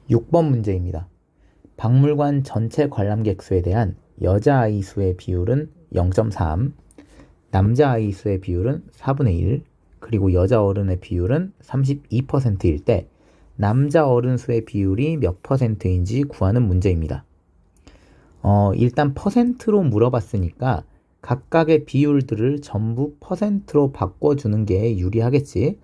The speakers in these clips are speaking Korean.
6번 문제입니다. 박물관 전체 관람객 수에 대한 여자아이 수의 비율은 0.3, 남자아이 수의 비율은 4분의 1, 그리고 여자 어른의 비율은 32%일 때 남자 어른 수의 비율이 몇 %인지 구하는 문제입니다. 일단 퍼센트로 물어봤으니까 각각의 비율들을 전부 %로 바꿔주는 게 유리하겠지.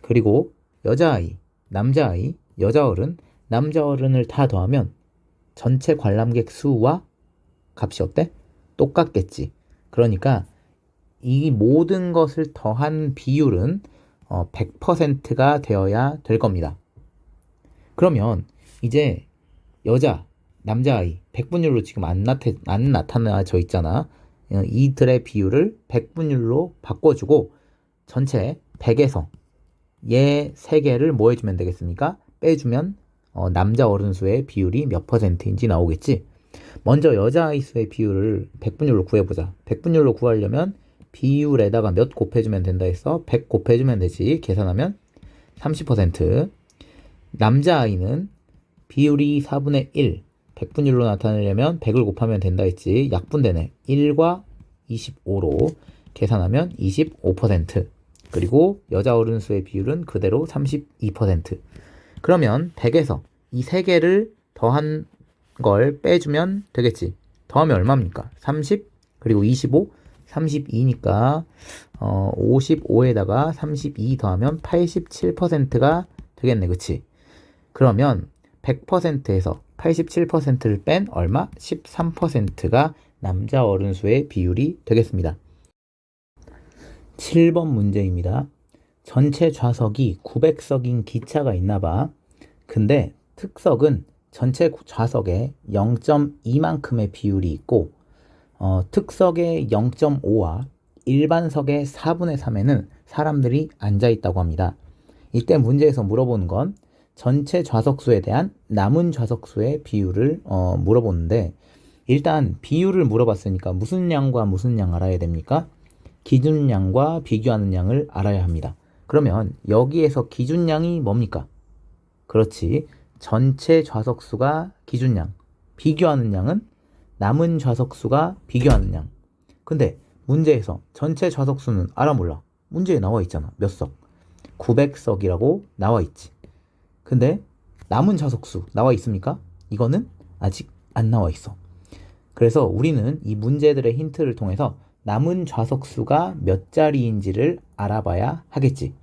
그리고 여자아이, 남자아이, 여자 어른, 남자 어른을 다 더하면 전체 관람객 수와 값이 어때? 똑같겠지. 그러니까 이 모든 것을 더한 비율은 100%가 되어야 될 겁니다. 그러면 이제 여자, 남자아이 100분율로 지금 안 나타나져 있잖아. 이들의 비율을 100분율로 바꿔주고 전체 100에서 얘 3개를 뭐 해주면 되겠습니까? 빼주면 남자 어른 수의 비율이 몇 %인지 나오겠지. 먼저 여자아이 수의 비율을 100분율로 구해보자. 100분율로 구하려면 비율에다가 몇 곱해주면 된다 해서 100 곱해주면 되지. 계산하면 30%. 남자아이는 비율이 4분의 1, 100분율로 나타내려면 100을 곱하면 된다 했지. 약분되네. 1과 25로 계산하면 25%. 그리고 여자 어른 수의 비율은 그대로 32%. 그러면 100에서 이 3개를 더한 걸 빼주면 되겠지. 더하면 얼마입니까? 30, 그리고 25, 32니까 55에다가 32 더하면 87%가 되겠네. 그치? 그러면 100%에서 87%를 뺀 얼마? 13%가 남자 어른 수의 비율이 되겠습니다. 7번 문제입니다. 전체 좌석이 900석인 기차가 있나봐. 근데 특석은 전체 좌석의 0.2만큼의 비율이 있고 특석의 0.5와 일반석의 4분의 3에는 사람들이 앉아있다고 합니다. 이때 문제에서 물어보는 건 전체 좌석수에 대한 남은 좌석수의 비율을 물어보는데 일단 비율을 물어봤으니까 무슨 양과 무슨 양 알아야 됩니까? 기준량과 비교하는 양을 알아야 합니다. 그러면 여기에서 기준량이 뭡니까? 그렇지. 전체 좌석수가 기준량, 비교하는 양은 남은 좌석수가 비교하는 양. 근데 문제에서 전체 좌석수는 알아 몰라. 문제에 나와 있잖아. 몇 석? 900석이라고 나와 있지. 근데 남은 좌석수 나와 있습니까? 이거는 아직 안 나와 있어. 그래서 우리는 이 문제들의 힌트를 통해서 남은 좌석수가 몇 자리인지를 알아봐야 하겠지.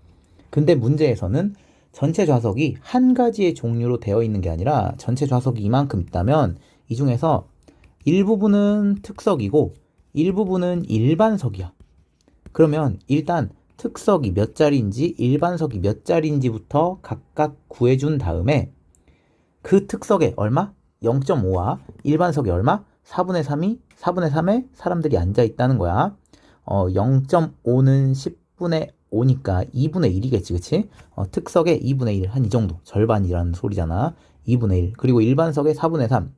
근데 문제에서는 전체 좌석이 한 가지의 종류로 되어 있는 게 아니라 전체 좌석이 이만큼 있다면 이 중에서 일부분은 특석이고 일부분은 일반석이야. 그러면 일단 특석이 몇 자리인지 일반석이 몇 자리인지부터 각각 구해준 다음에 그 특석에 얼마? 0.5와 일반석이 얼마? 4분의 3이 4분의 3에 사람들이 앉아있다는 거야. 0.5는 10분의 5니까 2분의 1이겠지, 그치? 특석의 2분의 1, 한 이 정도. 절반이라는 소리잖아. 2분의 1. 그리고 일반석의 4분의 3.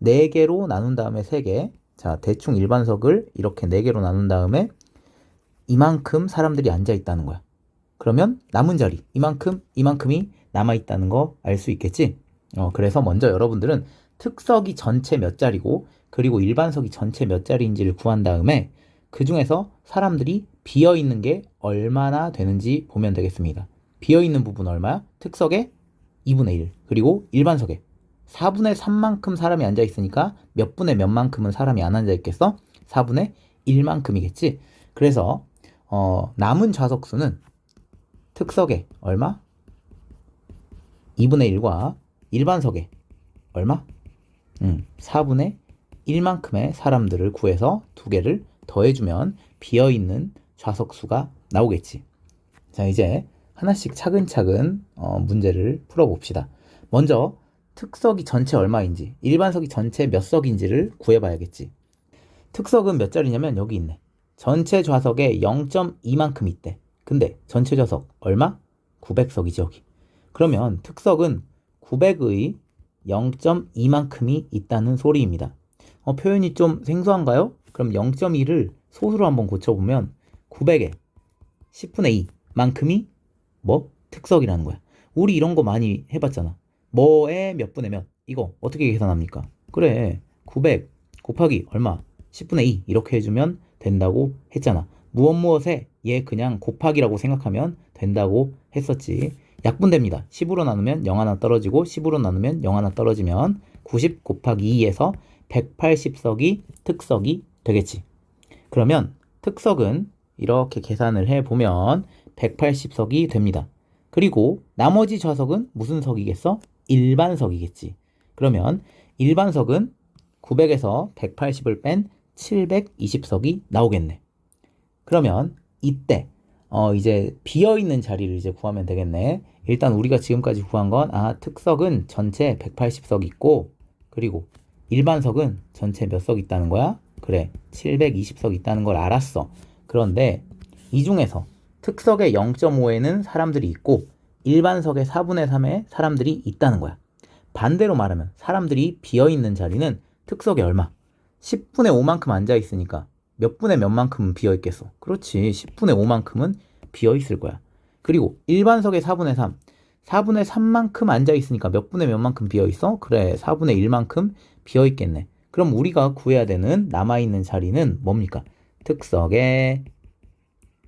4개로 나눈 다음에 3개. 자, 대충 일반석을 이렇게 4개로 나눈 다음에 이만큼 사람들이 앉아있다는 거야. 그러면 남은 자리, 이만큼이 남아있다는 거 알 수 있겠지? 그래서 먼저 여러분들은 특석이 전체 몇 자리고 그리고 일반석이 전체 몇 자리인지를 구한 다음에 그 중에서 사람들이 비어있는 게 얼마나 되는지 보면 되겠습니다. 비어있는 부분 얼마야? 특석의 2분의 1 그리고 일반석에 4분의 3만큼 사람이 앉아있으니까 몇 분의 몇 만큼은 사람이 안 앉아있겠어? 4분의 1만큼이겠지? 그래서 남은 좌석수는 특석에 얼마? 2분의 1과 일반석에 얼마? 4분의 1만큼의 사람들을 구해서 2개를 더해주면 비어있는 좌석수가 나오겠지. 자, 이제 하나씩 차근차근 문제를 풀어봅시다. 먼저 특석이 전체 얼마인지, 일반석이 전체 몇 석인지를 구해봐야겠지. 특석은 몇 자리냐면 여기 있네. 전체 좌석에 0.2만큼 있대. 근데 전체 좌석 얼마? 900석이지 여기. 그러면 특석은 900의 0.2만큼이 있다는 소리입니다. 표현이 좀 생소한가요? 그럼 0.2를 소수로 한번 고쳐보면 900에 10분의 2만큼이 뭐? 특석이라는 거야. 우리 이런 거 많이 해봤잖아. 뭐에 몇 분의 몇? 이거 어떻게 계산합니까? 그래, 900 곱하기 얼마? 10분의 2 이렇게 해주면 된다고 했잖아. 무엇에 얘 그냥 곱하기라고 생각하면 된다고 했었지. 약분됩니다. 10으로 나누면 0 하나 떨어지고 10으로 나누면 0 하나 떨어지면 90 곱하기 2에서 180석이 특석이 되겠지. 그러면 특석은 이렇게 계산을 해보면 180석이 됩니다. 그리고 나머지 좌석은 무슨 석이겠어? 일반석이겠지. 그러면 일반석은 900에서 180을 뺀 720석이 나오겠네. 그러면 이때 이제 비어있는 자리를 이제 구하면 되겠네. 일단 우리가 지금까지 구한 건 특석은 전체 180석 있고 그리고 일반석은 전체 몇 석 있다는 거야? 그래, 720석 있다는 걸 알았어. 그런데 이 중에서 특석의 0.5에는 사람들이 있고 일반석의 4분의 3에 사람들이 있다는 거야. 반대로 말하면 사람들이 비어있는 자리는 특석의 얼마? 10분의 5만큼 앉아있으니까 몇 분의 몇만큼은 비어있겠어? 그렇지, 10분의 5만큼은 비어있을 거야. 그리고 일반석의 4분의 3, 4분의 3만큼 앉아있으니까 몇 분의 몇만큼 비어있어? 그래, 4분의 1만큼 비어있겠네. 그럼 우리가 구해야 되는 남아있는 자리는 뭡니까? 특석의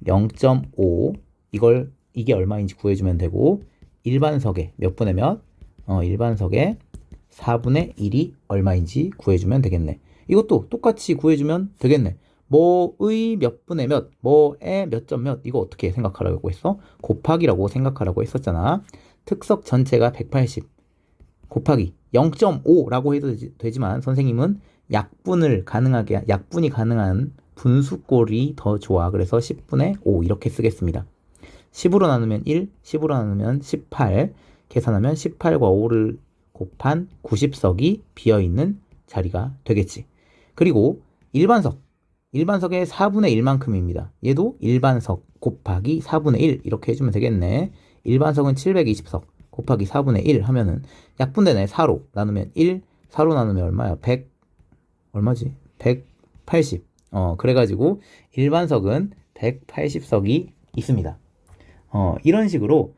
0.5 이게 얼마인지 구해주면 되고 일반석의 몇 분의 몇? 일반석의 4분의 1이 얼마인지 구해주면 되겠네. 이것도 똑같이 구해주면 되겠네. 뭐의 몇 분의 몇, 뭐의 몇 점 몇, 이거 어떻게 생각하라고 했어? 곱하기라고 생각하라고 했었잖아. 특석 전체가 180 곱하기 0.5라고 해도 되지만 선생님은 약분이 가능한 분수꼴이 더 좋아. 그래서 10분의 5 이렇게 쓰겠습니다. 10으로 나누면 1, 10으로 나누면 18, 계산하면 18과 5를 곱한 90석이 비어있는 자리가 되겠지. 그리고 일반석의 4분의 1만큼입니다. 얘도 일반석 곱하기 4분의 1 이렇게 해주면 되겠네. 일반석은 720석 곱하기 4분의 1 하면은 약분되네. 4로 나누면 1, 4로 나누면 얼마야? 100, 얼마지? 180. 그래가지고 일반석은 180석이 있습니다. 이런 식으로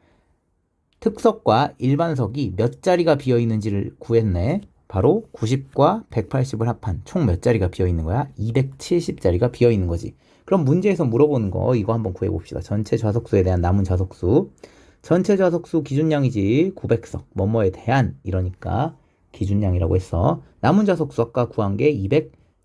특석과 일반석이 몇 자리가 비어 있는지를 구했네. 바로 90과 180을 합한 총 몇 자리가 비어 있는 거야? 270자리가 비어 있는 거지. 그럼 문제에서 물어보는 거 이거 한번 구해 봅시다. 전체 좌석수에 대한 남은 좌석수. 전체 좌석수 기준량이지 900석 뭐뭐에 대한 이러니까 기준량이라고 했어. 남은 좌석수 아까 구한 게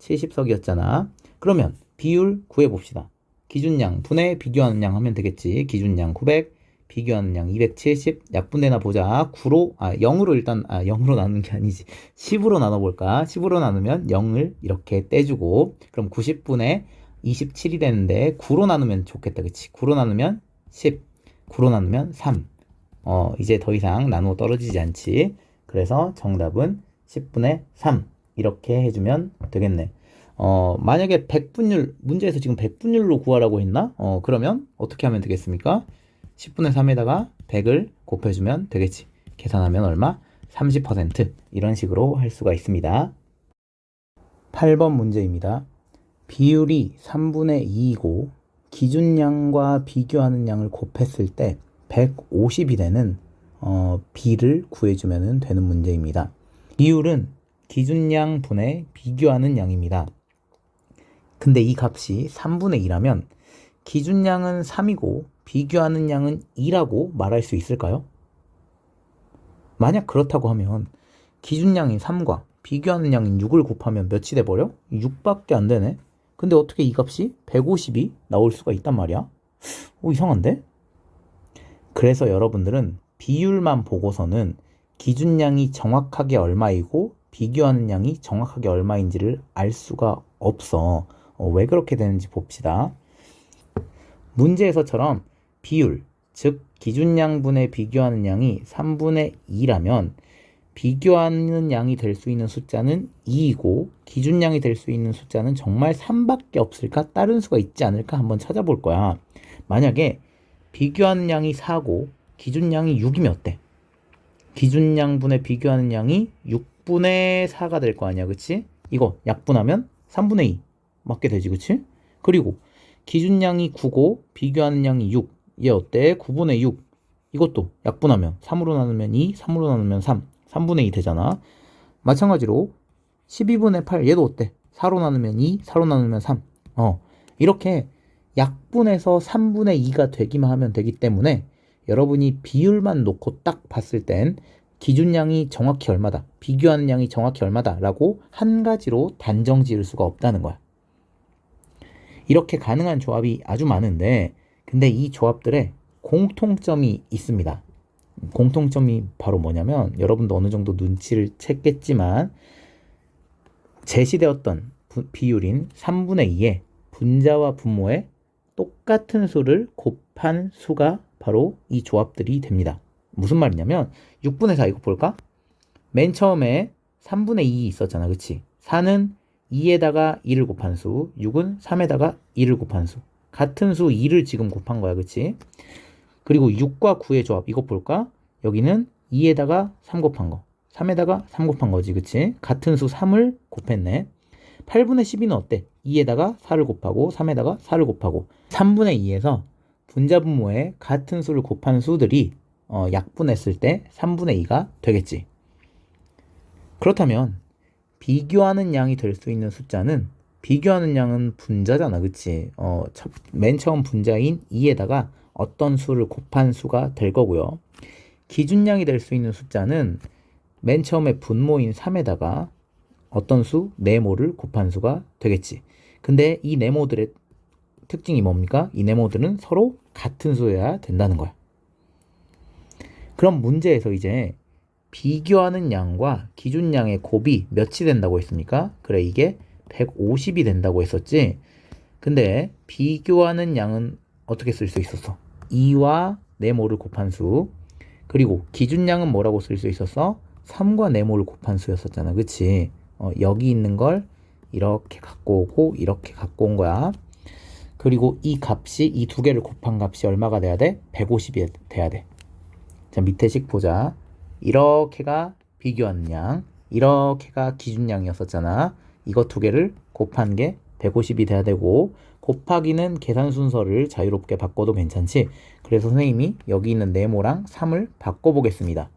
270석이었잖아. 그러면 비율 구해 봅시다. 기준량 분의 비교하는 양 하면 되겠지. 기준량 900 비교하는 양 270 약분되나 보자. 0으로 일단 0으로 나누는 게 아니지. 10으로 나눠볼까? 10으로 나누면 0을 이렇게 떼주고 그럼 90분의 27이 되는데 9로 나누면 좋겠다. 그치? 9로 나누면 10 9로 나누면 3 이제 더 이상 나누어 떨어지지 않지. 그래서 정답은 10분의 3 이렇게 해주면 되겠네. 만약에 100분율 문제에서 지금 100분율로 구하라고 했나? 그러면 어떻게 하면 되겠습니까? 10분의 3에다가 100을 곱해주면 되겠지. 계산하면 얼마? 30% 이런 식으로 할 수가 있습니다. 8번 문제입니다. 비율이 3분의 2이고 기준량과 비교하는 양을 곱했을 때 150이 되는 B를 구해주면 되는 문제입니다. 비율은 기준량 분의 비교하는 양입니다. 근데 이 값이 3분의 2라면 기준량은 3이고 비교하는 양은 2라고 말할 수 있을까요? 만약 그렇다고 하면 기준량인 3과 비교하는 양인 6을 곱하면 몇이 돼버려? 6밖에 안 되네. 근데 어떻게 이 값이 150이 나올 수가 있단 말이야? 이상한데? 그래서 여러분들은 비율만 보고서는 기준량이 정확하게 얼마이고 비교하는 양이 정확하게 얼마인지를 알 수가 없어. 왜 그렇게 되는지 봅시다. 문제에서처럼 비율, 즉 기준양분의 비교하는 양이 3분의 2라면 비교하는 양이 될 수 있는 숫자는 2이고 기준량이 될 수 있는 숫자는 정말 3밖에 없을까? 다른 수가 있지 않을까? 한번 찾아볼 거야. 만약에 비교하는 양이 4고 기준량이 6이면 어때? 기준양분의 비교하는 양이 6분의 4가 될 거 아니야, 그치? 이거 약분하면 3분의 2 맞게 되지, 그치? 그리고 기준량이 9고 비교하는 양이 6. 얘 어때? 9분의 6. 이것도 약분하면 3으로 나누면 2, 3으로 나누면 3. 3분의 2 되잖아. 마찬가지로 12분의 8 얘도 어때? 4로 나누면 2, 4로 나누면 3. 이렇게 약분해서 3분의 2가 되기만 하면 되기 때문에 여러분이 비율만 놓고 딱 봤을 땐 기준량이 정확히 얼마다, 비교하는 양이 정확히 얼마다 라고 한 가지로 단정 지을 수가 없다는 거야. 이렇게 가능한 조합이 아주 많은데 근데 이 조합들에 공통점이 있습니다. 공통점이 바로 뭐냐면 여러분도 어느 정도 눈치를 챘겠지만 제시되었던 비율인 3분의 2에 분자와 분모의 똑같은 수를 곱한 수가 바로 이 조합들이 됩니다. 무슨 말이냐면 6분의 4 이거 볼까? 맨 처음에 3분의 2 있었잖아. 그치? 4는 2에다가 2를 곱한 수, 6은 3에다가 2를 곱한 수. 같은 수 2를 지금 곱한 거야. 그치? 그리고 6과 9의 조합 이거 볼까? 여기는 2에다가 3 곱한 거, 3에다가 3 곱한 거지. 그치? 같은 수 3을 곱했네. 8분의 12는 어때? 2에다가 4를 곱하고 3에다가 4를 곱하고 3분의 2에서 분자분모의 같은 수를 곱한 수들이 약분했을 때 3분의 2가 되겠지. 그렇다면 비교하는 양이 될 수 있는 숫자는 비교하는 양은 분자잖아. 그치? 맨 처음 분자인 2에다가 어떤 수를 곱한 수가 될 거고요. 기준량이 될 수 있는 숫자는 맨 처음에 분모인 3에다가 어떤 수, 네모를 곱한 수가 되겠지. 근데 이 네모들의 특징이 뭡니까? 이 네모들은 서로 같은 수여야 된다는 거야. 그럼 문제에서 이제 비교하는 양과 기준량의 곱이 몇이 된다고 했습니까? 그래, 이게 150이 된다고 했었지. 근데 비교하는 양은 어떻게 쓸 수 있었어? 2와 네모를 곱한 수. 그리고 기준량은 뭐라고 쓸 수 있었어? 3과 네모를 곱한 수였었잖아. 그치? 여기 있는 걸 이렇게 갖고 오고 이렇게 갖고 온 거야. 그리고 이 값이 이 두 개를 곱한 값이 얼마가 돼야 돼? 150이 돼야 돼. 자, 밑에 식 보자. 이렇게가 비교하는 양, 이렇게가 기준량이었었잖아. 이거 두 개를 곱한 게 150이 돼야 되고 곱하기는 계산 순서를 자유롭게 바꿔도 괜찮지. 그래서 선생님이 여기 있는 네모랑 3을 바꿔보겠습니다.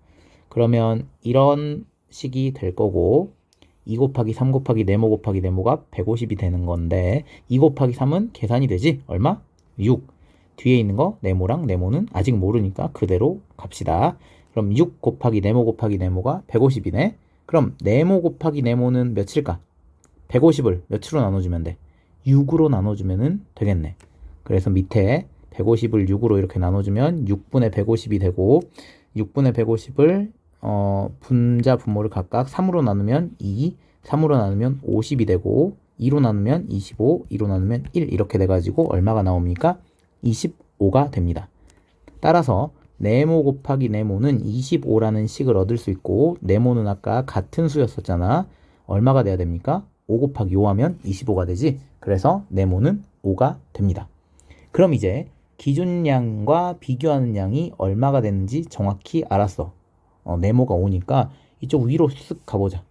그러면 이런 식이 될 거고 2 곱하기 3 곱하기 네모 곱하기 네모가 150이 되는 건데 2 곱하기 3은 계산이 되지? 얼마? 6. 뒤에 있는 거 네모랑 네모는 아직 모르니까 그대로 갑시다. 그럼 6 곱하기 네모 곱하기 네모가 150이네. 그럼 네모 곱하기 네모는 몇일까? 150을 몇으로 나눠주면 돼? 6으로 나눠주면 되겠네. 그래서 밑에 150을 6으로 이렇게 나눠주면 6분의 150이 되고 6분의 150을 분자 분모를 각각 3으로 나누면 2, 3으로 나누면 50이 되고 2로 나누면 25, 2로 나누면 1 이렇게 돼가지고 얼마가 나옵니까? 25가 됩니다. 따라서 네모 곱하기 네모는 25라는 식을 얻을 수 있고 네모는 아까 같은 수였었잖아. 얼마가 돼야 됩니까? 5 곱하기 5 하면 25가 되지. 그래서 네모는 5가 됩니다. 그럼 이제 기준량과 비교하는 양이 얼마가 되는지 정확히 알았어. 네모가 5니까 이쪽 위로 쓱 가보자.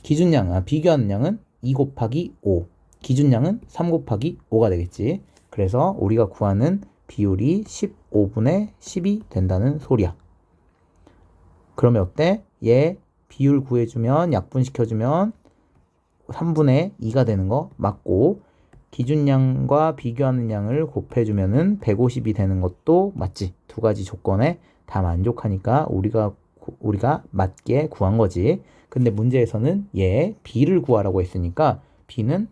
비교하는 양은 2 곱하기 5, 기준량은 3 곱하기 5가 되겠지. 그래서 우리가 구하는 비율이 15분의 10이 된다는 소리야. 그러면 어때? 얘 비율 구해주면 약분시켜주면 3분의 2가 되는 거 맞고 기준량과 비교하는 양을 곱해주면은 150이 되는 것도 맞지. 두 가지 조건에 다 만족하니까 우리가 맞게 구한 거지. 근데 문제에서는 얘 b를 구하라고 했으니까 b는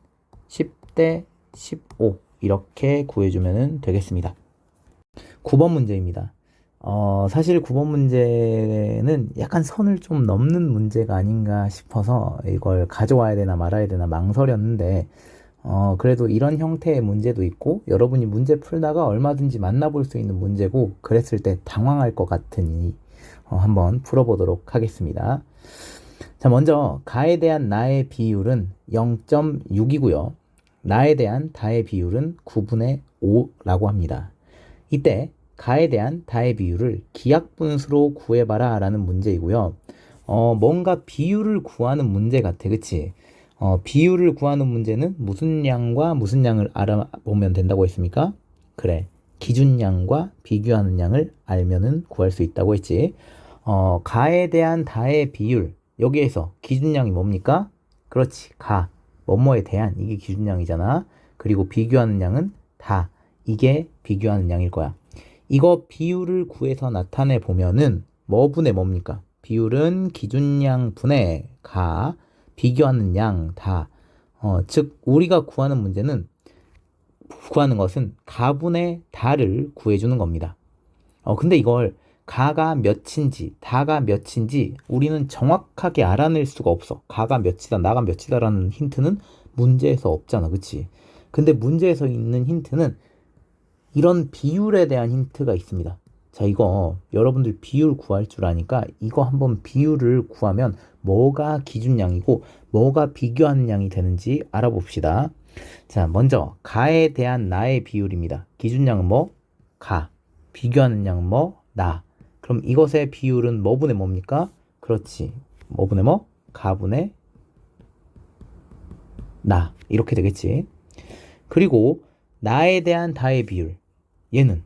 10대 15 이렇게 구해주면 되겠습니다. 9번 문제입니다. 사실 9번 문제는 약간 선을 좀 넘는 문제가 아닌가 싶어서 이걸 가져와야 되나 말아야 되나 망설였는데 그래도 이런 형태의 문제도 있고 여러분이 문제 풀다가 얼마든지 만나볼 수 있는 문제고 그랬을 때 당황할 것 같으니 한번 풀어보도록 하겠습니다. 자, 먼저 가에 대한 나의 비율은 0.6이고요. 나에 대한 다의 비율은 9분의 5라고 합니다. 이때 가에 대한 다의 비율을 기하분수로 구해봐라 라는 문제이고요. 뭔가 비율을 구하는 문제 같아. 그치? 비율을 구하는 문제는 무슨 양과 무슨 양을 알아보면 된다고 했습니까? 그래. 기준량과 비교하는 양을 알면은 구할 수 있다고 했지. 가에 대한 다의 비율. 여기에서 기준량이 뭡니까? 그렇지. 가. 뭐뭐에 대한 이게 기준량이잖아. 그리고 비교하는 양은 다. 이게 비교하는 양일 거야. 이거 비율을 구해서 나타내 보면은 뭐 분의 뭡니까? 비율은 기준량 분의 가, 비교하는 양 다. 즉 우리가 구하는 것은 가분의 다를 구해주는 겁니다. 근데 이걸 가가 몇인지 다가 몇인지 우리는 정확하게 알아낼 수가 없어. 가가 몇이다 나가 몇이다라는 힌트는 문제에서 없잖아. 그치? 근데 문제에서 있는 힌트는 이런 비율에 대한 힌트가 있습니다. 자, 이거 여러분들 비율 구할 줄 아니까 이거 한번 비율을 구하면 뭐가 기준량이고 뭐가 비교하는 양이 되는지 알아봅시다. 자, 먼저 가에 대한 나의 비율입니다. 기준량은 뭐? 가. 비교하는 양은 뭐? 나. 그럼 이것의 비율은 뭐분의 뭡니까? 그렇지. 뭐분의 뭐? 가분의 나. 이렇게 되겠지. 그리고 나에 대한 다의 비율. 얘는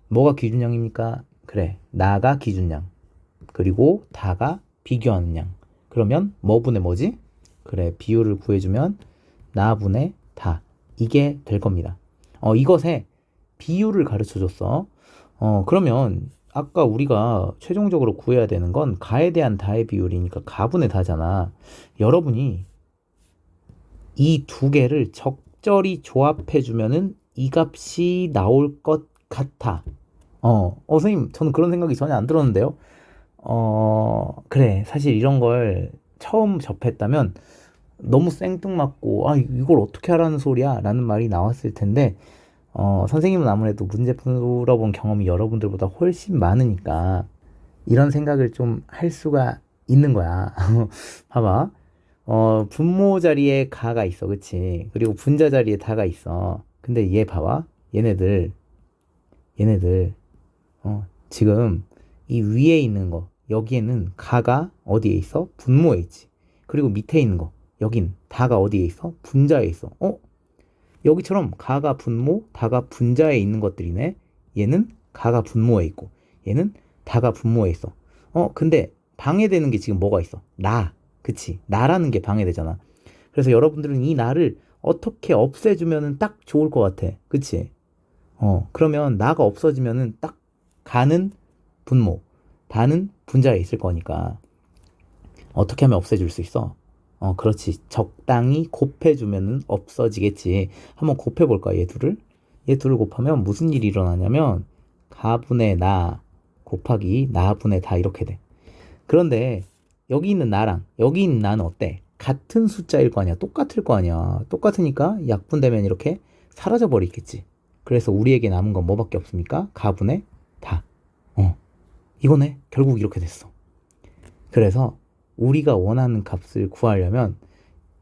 뭐가 기준량입니까? 그래. 나가 기준량. 그리고 다가 비교하는 양. 그러면 뭐분의 뭐지? 그래. 비율을 구해주면 나분의 다. 이게 될 겁니다. 이것에 비율을 가르쳐 줬어. 그러면 아까 우리가 최종적으로 구해야 되는 건 가에 대한 다의 비율이니까 가분의 다잖아. 여러분이 이 두 개를 적절히 조합해 주면은 이 값이 나올 것 같아. 선생님, 저는 그런 생각이 전혀 안 들었는데요. 그래. 사실 이런 걸 처음 접했다면 너무 생뚱맞고, 이걸 어떻게 하라는 소리야? 라는 말이 나왔을 텐데, 선생님은 아무래도 문제 풀어본 경험이 여러분들보다 훨씬 많으니까 이런 생각을 좀 할 수가 있는 거야. 봐봐. 분모 자리에 가가 있어. 그치? 그리고 분자 자리에 다가 있어. 근데 얘 봐봐. 얘네들, 지금 이 위에 있는 거, 여기에는 가가 어디에 있어? 분모에 있지. 그리고 밑에 있는 거, 여긴 다가 어디에 있어? 분자에 있어. 여기처럼 가가 분모, 다가 분자에 있는 것들이네. 얘는 가가 분모에 있고, 얘는 다가 분모에 있어. 근데 방해되는 게 지금 뭐가 있어? 나. 그치? 나라는 게 방해되잖아. 그래서 여러분들은 이 나를 어떻게 없애주면은 딱 좋을 것 같아. 그치? 그러면 나가 없어지면은 딱 가는 분모, 다는 분자에 있을 거니까 어떻게 하면 없애줄 수 있어? 그렇지. 적당히 곱해주면은 없어지겠지. 한번 곱해볼까, 얘 둘을? 얘 둘을 곱하면 무슨 일이 일어나냐면 가분의 나 곱하기 나분의 다 이렇게 돼. 그런데 여기 있는 나랑 여기 있는 나는 어때? 같은 숫자일 거 아니야. 똑같을 거 아니야. 똑같으니까 약분되면 이렇게 사라져 버리겠지. 그래서 우리에게 남은 건 뭐밖에 없습니까? 가분의 다. 이거네. 결국 이렇게 됐어. 그래서 우리가 원하는 값을 구하려면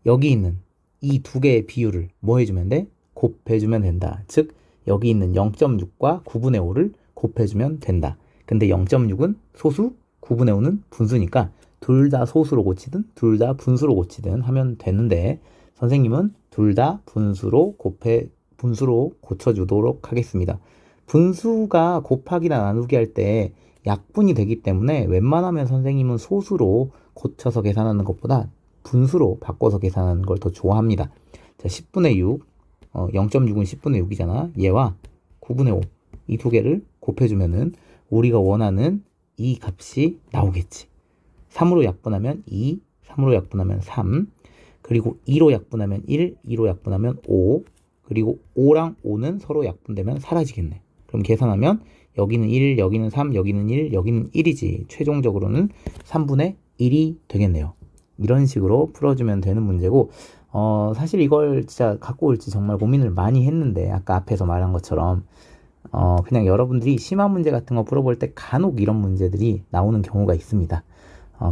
여기 있는 이 두 개의 비율을 뭐 해주면 돼? 곱해주면 된다. 즉 여기 있는 0.6과 9분의 5를 곱해주면 된다. 근데 0.6은 소수, 9분의 5는 분수니까 둘 다 소수로 고치든 둘 다 분수로 고치든 하면 되는데 선생님은 둘 다 분수로 고쳐주도록 하겠습니다. 분수가 곱하기나 나누기 할 때 약분이 되기 때문에 웬만하면 선생님은 소수로 고쳐서 계산하는 것보다 분수로 바꿔서 계산하는 걸 더 좋아합니다. 자, 10분의 6, 0.6은 10분의 6이잖아. 얘와 9분의 5, 이 두 개를 곱해주면은 우리가 원하는 이 값이 나오겠지. 3으로 약분하면 2, 3으로 약분하면 3, 그리고 2로 약분하면 1, 2로 약분하면 5, 그리고 5랑 5는 서로 약분되면 사라지겠네. 그럼 계산하면 여기는 1, 여기는 3, 여기는 1, 여기는 1이지. 최종적으로는 3분의 1이 되겠네요. 이런 식으로 풀어주면 되는 문제고 사실 이걸 진짜 갖고 올지 정말 고민을 많이 했는데 아까 앞에서 말한 것처럼 그냥 여러분들이 심화 문제 같은 거 풀어볼 때 간혹 이런 문제들이 나오는 경우가 있습니다.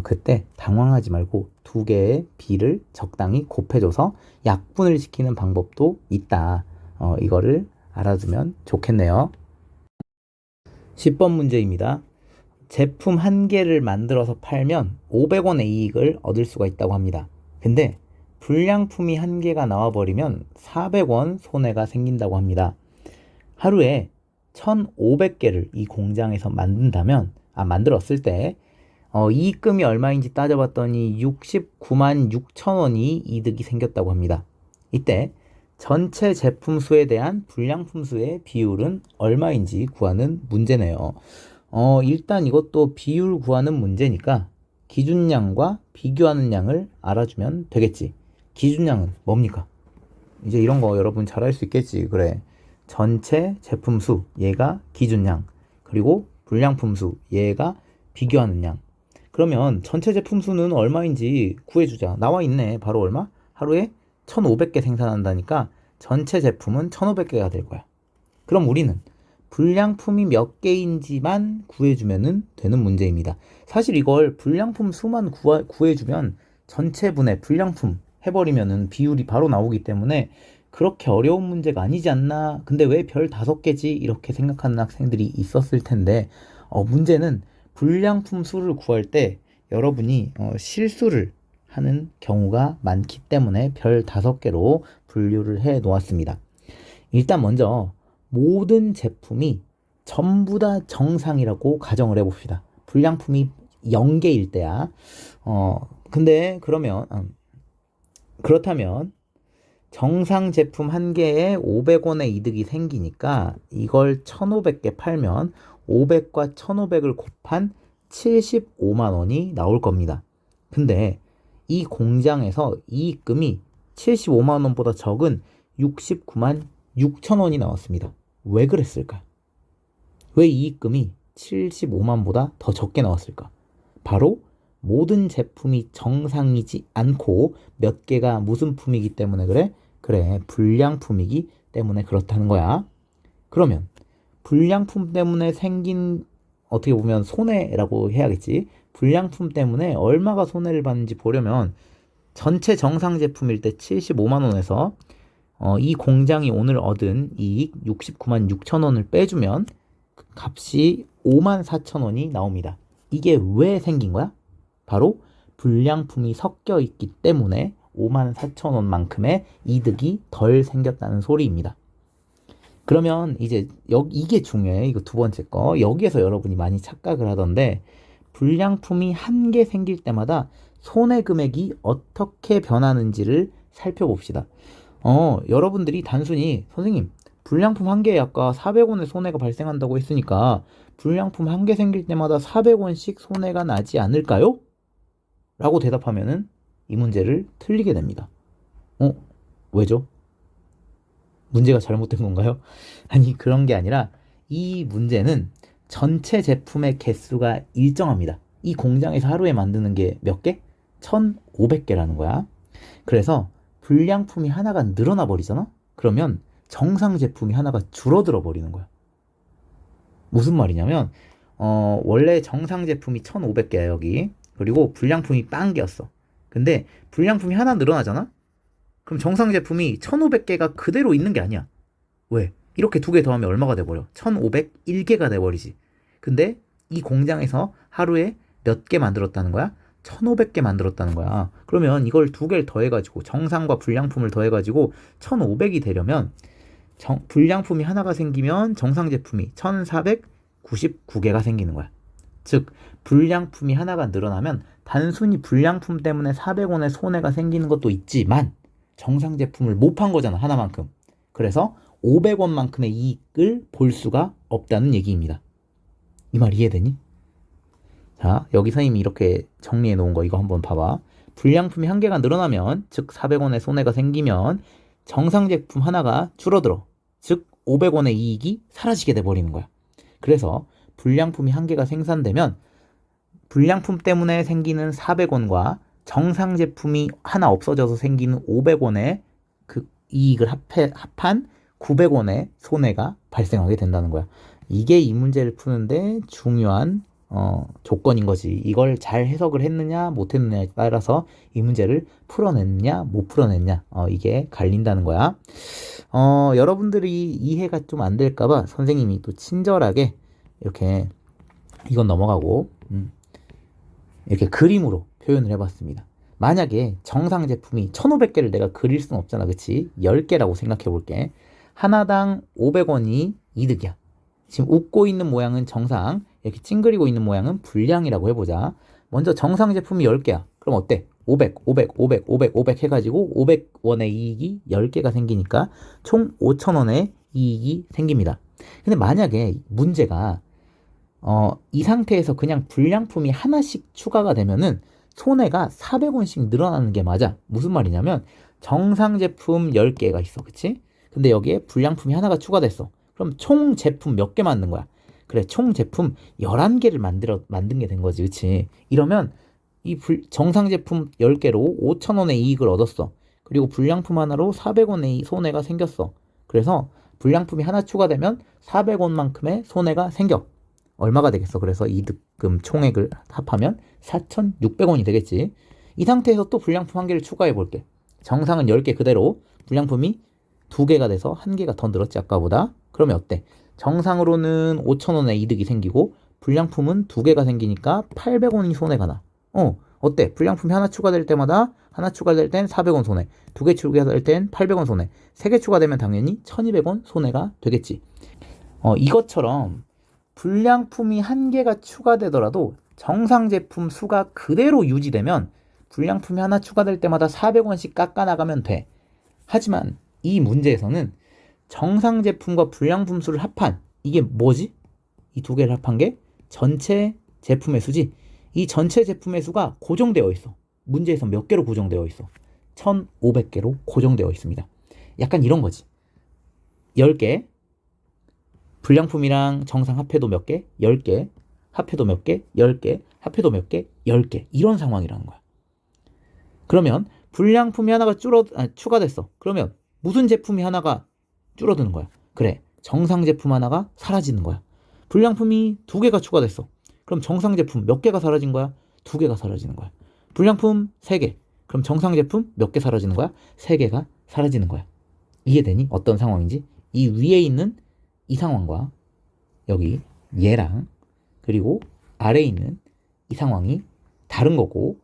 그때 당황하지 말고 두 개의 비를 적당히 곱해줘서 약분을 시키는 방법도 있다. 이거를 알아두면 좋겠네요. 10번 문제입니다. 제품 한 개를 만들어서 팔면 500원의 이익을 얻을 수가 있다고 합니다. 근데 불량품이 한 개가 나와버리면 400원 손해가 생긴다고 합니다. 하루에 1,500개를 이 공장에서 만들었을 때 이익금이 얼마인지 따져봤더니 69만 6천 원이 이득이 생겼다고 합니다. 이때 전체 제품 수에 대한 불량품 수의 비율은 얼마인지 구하는 문제네요. 일단 이것도 비율 구하는 문제니까 기준량과 비교하는 양을 알아주면 되겠지. 기준량은 뭡니까? 이제 이런 거 여러분 잘 알 수 있겠지. 그래. 전체 제품 수, 얘가 기준량. 그리고 불량품 수, 얘가 비교하는 양. 그러면 전체 제품 수는 얼마인지 구해주자. 나와 있네. 바로 얼마? 하루에 1,500개 생산한다니까 전체 제품은 1,500개가 될 거야. 그럼 우리는 불량품이 몇 개인지만 구해주면 되는 문제입니다. 사실 이걸 불량품 수만 구해주면 전체분의 불량품 해버리면은 비율이 바로 나오기 때문에 그렇게 어려운 문제가 아니지 않나. 근데 왜 별 5개지? 이렇게 생각하는 학생들이 있었을 텐데 문제는 불량품 수를 구할 때 여러분이 실수를 하는 경우가 많기 때문에 별 5개로 분류를 해 놓았습니다. 일단 먼저 모든 제품이 전부 다 정상이라고 가정을 해봅시다. 불량품이 0개일 때야. 근데 그렇다면 정상 제품 한 개에 500원의 이득이 생기니까 이걸 1,500개 팔면 500과 1,500을 곱한 75만 원이 나올 겁니다. 근데 이 공장에서 이익금이 75만 원보다 적은 69만 6천 원이 나왔습니다. 왜 그랬을까? 왜 이익금이 75만보다 더 적게 나왔을까? 바로 모든 제품이 정상이지 않고 몇 개가 무슨 품이기 때문에 그래? 그래, 불량품이기 때문에 그렇다는 거야. 그러면 불량품 때문에 생긴 어떻게 보면 손해라고 해야겠지. 불량품 때문에 얼마가 손해를 받는지 보려면 전체 정상 제품일 때 75만 원에서 이 공장이 오늘 얻은 이익 69만 6천 원을 빼주면 값이 5만 4천 원이 나옵니다. 이게 왜 생긴 거야? 바로 불량품이 섞여 있기 때문에 5만 4천 원만큼의 이득이 덜 생겼다는 소리입니다. 그러면 이제 이게 중요해. 이거 두 번째 거. 여기에서 여러분이 많이 착각을 하던데 불량품이 한 개 생길 때마다 손해 금액이 어떻게 변하는지를 살펴봅시다. 여러분들이 단순히 선생님 불량품 한 개에 아까 400원의 손해가 발생한다고 했으니까 불량품 한 개 생길 때마다 400원씩 손해가 나지 않을까요? 라고 대답하면은 이 문제를 틀리게 됩니다. 왜죠? 문제가 잘못된 건가요? 아니, 그런 게 아니라 이 문제는 전체 제품의 개수가 일정합니다. 이 공장에서 하루에 만드는 게 몇 개? 1,500개라는 거야. 그래서 불량품이 하나가 늘어나 버리잖아? 그러면 정상 제품이 하나가 줄어들어 버리는 거야. 무슨 말이냐면 원래 정상 제품이 1,500개야 여기. 그리고 불량품이 빵 개였어. 근데 불량품이 하나 늘어나잖아? 그럼 정상 제품이 1,500개가 그대로 있는 게 아니야. 왜? 이렇게 두 개 더하면 얼마가 돼버려? 1,501개가 돼버리지. 근데 이 공장에서 하루에 몇 개 만들었다는 거야? 1,500개 만들었다는 거야. 그러면 이걸 두 개를 더해가지고 정상과 불량품을 더해가지고 1,500이 되려면 불량품이 하나가 생기면 정상 제품이 1,499개가 생기는 거야. 즉 불량품이 하나가 늘어나면 단순히 불량품 때문에 400원의 손해가 생기는 것도 있지만 정상 제품을 못 판 거잖아, 하나만큼. 그래서 500원만큼의 이익을 볼 수가 없다는 얘기입니다. 이 말 이해되니? 자, 여기 선생님이 이렇게 정리해 놓은 거 이거 한번 봐봐. 불량품이 한 개가 늘어나면, 즉 400원의 손해가 생기면 정상 제품 하나가 줄어들어. 즉 500원의 이익이 사라지게 돼버리는 거야. 그래서 불량품이 한 개가 생산되면 불량품 때문에 생기는 400원과 정상 제품이 하나 없어져서 생기는 500원의 그 이익을 합한 900원의 손해가 발생하게 된다는 거야. 이게 이 문제를 푸는데 중요한 조건인 거지. 이걸 잘 해석을 했느냐 못 했느냐에 따라서 이 문제를 풀어냈냐 못 풀어냈냐 이게 갈린다는 거야. 여러분들이 이해가 좀 안 될까봐 선생님이 또 친절하게 이렇게 이건 넘어가고 이렇게 그림으로 표현을 해봤습니다. 만약에 정상 제품이 1,500개를 내가 그릴 수는 없잖아, 그치? 10개라고 생각해 볼게. 하나당 500원이 이득이야. 지금 웃고 있는 모양은 정상, 이렇게 찡그리고 있는 모양은 불량이라고 해보자. 먼저 정상 제품이 10개야. 그럼 어때? 500, 500, 500, 500, 500 해가지고 500원의 이익이 10개가 생기니까 총 5,000원의 이익이 생깁니다. 근데 만약에 문제가 이 상태에서 그냥 불량품이 하나씩 추가가 되면은 손해가 400원씩 늘어나는 게 맞아. 무슨 말이냐면 정상 제품 10개가 있어. 그치? 근데 여기에 불량품이 하나가 추가됐어. 그럼 총 제품 몇 개 만든 거야? 그래, 총 제품 11개를 만든 게 된 거지. 그치? 이러면 이 정상 제품 10개로 5,000원의 이익을 얻었어. 그리고 불량품 하나로 400원의 손해가 생겼어. 그래서 불량품이 하나 추가되면 400원만큼의 손해가 생겨. 얼마가 되겠어? 그래서 이득금 총액을 합하면 4,600원이 되겠지. 이 상태에서 또 불량품 한 개를 추가해 볼게. 정상은 10개 그대로, 불량품이 2개가 돼서 1개가 더 늘었지 아까보다. 그러면 어때? 정상으로는 5,000원의 이득이 생기고 불량품은 2개가 생기니까 800원이 손해가 나. 어때? 불량품이 하나 추가될 때마다 하나 추가될 땐 400원 손해, 2개 추가될 땐 800원 손해, 3개 추가되면 당연히 1,200원 손해가 되겠지. 이것처럼 불량품이 1개가 추가되더라도 정상 제품 수가 그대로 유지되면 불량품이 하나 추가될 때마다 400원씩 깎아나가면 돼. 하지만 이 문제에서는 정상 제품과 불량품 수를 합한, 이게 뭐지? 이 2개를 합한 게 전체 제품의 수지. 이 전체 제품의 수가 고정되어 있어. 문제에서 몇 개로 고정되어 있어? 1,500개로 고정되어 있습니다. 약간 이런 거지. 10개, 불량품이랑 정상 합해도 몇 개? 10개, 합해도 몇 개? 10개, 합해도 몇 개? 10개. 이런 상황이라는 거야. 그러면 불량품이 하나가 추가됐어. 그러면 무슨 제품이 하나가 줄어드는 거야? 그래, 정상 제품 하나가 사라지는 거야. 불량품이 2개가 추가됐어. 그럼 정상 제품 몇 개가 사라진 거야? 2개가 사라지는 거야. 불량품 3개. 그럼 정상 제품 몇 개 사라지는 거야? 3개가 사라지는 거야. 이해되니? 어떤 상황인지? 이 위에 있는 이 상황과 여기 얘랑 그리고 아래에 있는 이 상황이 다른 거고,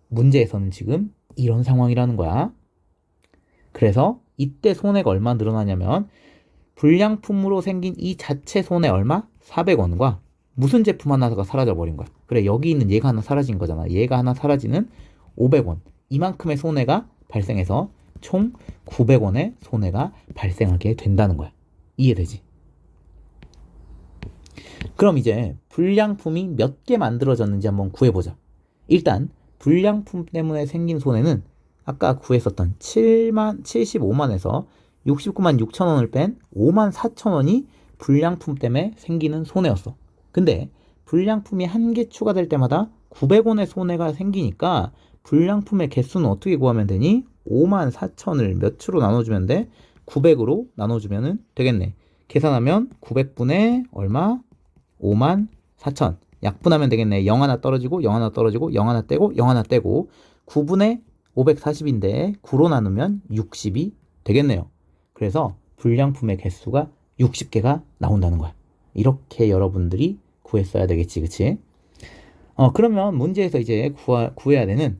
문제에서는 지금 이런 상황이라는 거야. 그래서 이때 손해가 얼마 늘어나냐면 불량품으로 생긴 이 자체 손해 얼마? 400원과 무슨 제품 하나가 사라져 버린 거야. 그래, 여기 있는 얘가 하나 사라진 거잖아. 얘가 하나 사라지는 500원. 이만큼의 손해가 발생해서 총 900원의 손해가 발생하게 된다는 거야. 이해되지? 그럼 이제 불량품이 몇 개 만들어졌는지 한번 구해보자. 일단 불량품 때문에 생긴 손해는 아까 구했었던 75만에서 69만 6천 원을 뺀 5만 4천 원이 불량품 때문에 생기는 손해였어. 근데 불량품이 1개 추가될 때마다 900원의 손해가 생기니까 불량품의 개수는 어떻게 구하면 되니? 5만 4천을 몇 추로 나눠주면 돼? 900으로 나눠주면 되겠네. 계산하면 900분의 얼마? 5만 4천. 약분하면 되겠네. 0 하나 떨어지고 0 하나 떨어지고 0 하나 떼고 0 하나 떼고 9분의 540인데 9로 나누면 60이 되겠네요. 그래서 불량품의 개수가 60개가 나온다는 거야. 이렇게 여러분들이 구했어야 되겠지, 그치? 그러면 문제에서 이제 구해야 되는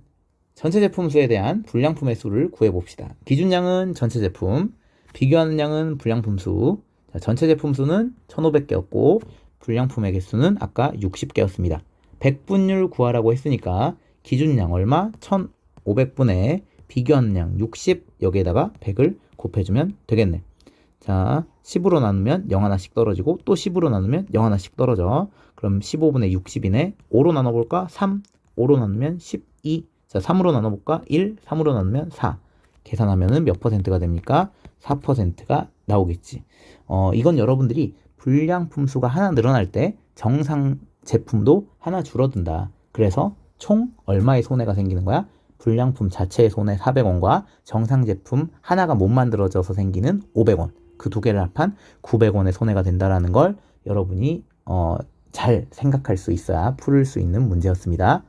전체 제품 수에 대한 불량품의 수를 구해봅시다. 기준량은 전체 제품, 비교하는 양은 불량품 수. 자, 전체 제품 수는 1,500개였고 불량품의 개수는 아까 60개였습니다. 100분율 구하라고 했으니까 기준량 얼마? 1,500분의 비교하는 양 60, 여기에다가 100을 곱해주면 되겠네. 자, 10으로 나누면 0 하나씩 떨어지고 또 10으로 나누면 0 하나씩 떨어져. 그럼 15분의 60이네. 5로 나눠볼까? 3. 5로 나누면 12. 자, 3으로 나눠볼까? 1. 3으로 나누면 4. 계산하면은 몇 퍼센트가 됩니까? 4%가 나오겠지. 이건 여러분들이 불량품 수가 하나 늘어날 때 정상 제품도 하나 줄어든다. 그래서 총 얼마의 손해가 생기는 거야? 불량품 자체의 손해 400원과 정상 제품 하나가 못 만들어져서 생기는 500원. 그 2개를 합한 900원의 손해가 된다라는 걸 여러분이 잘 생각할 수 있어야 풀을 수 있는 문제였습니다.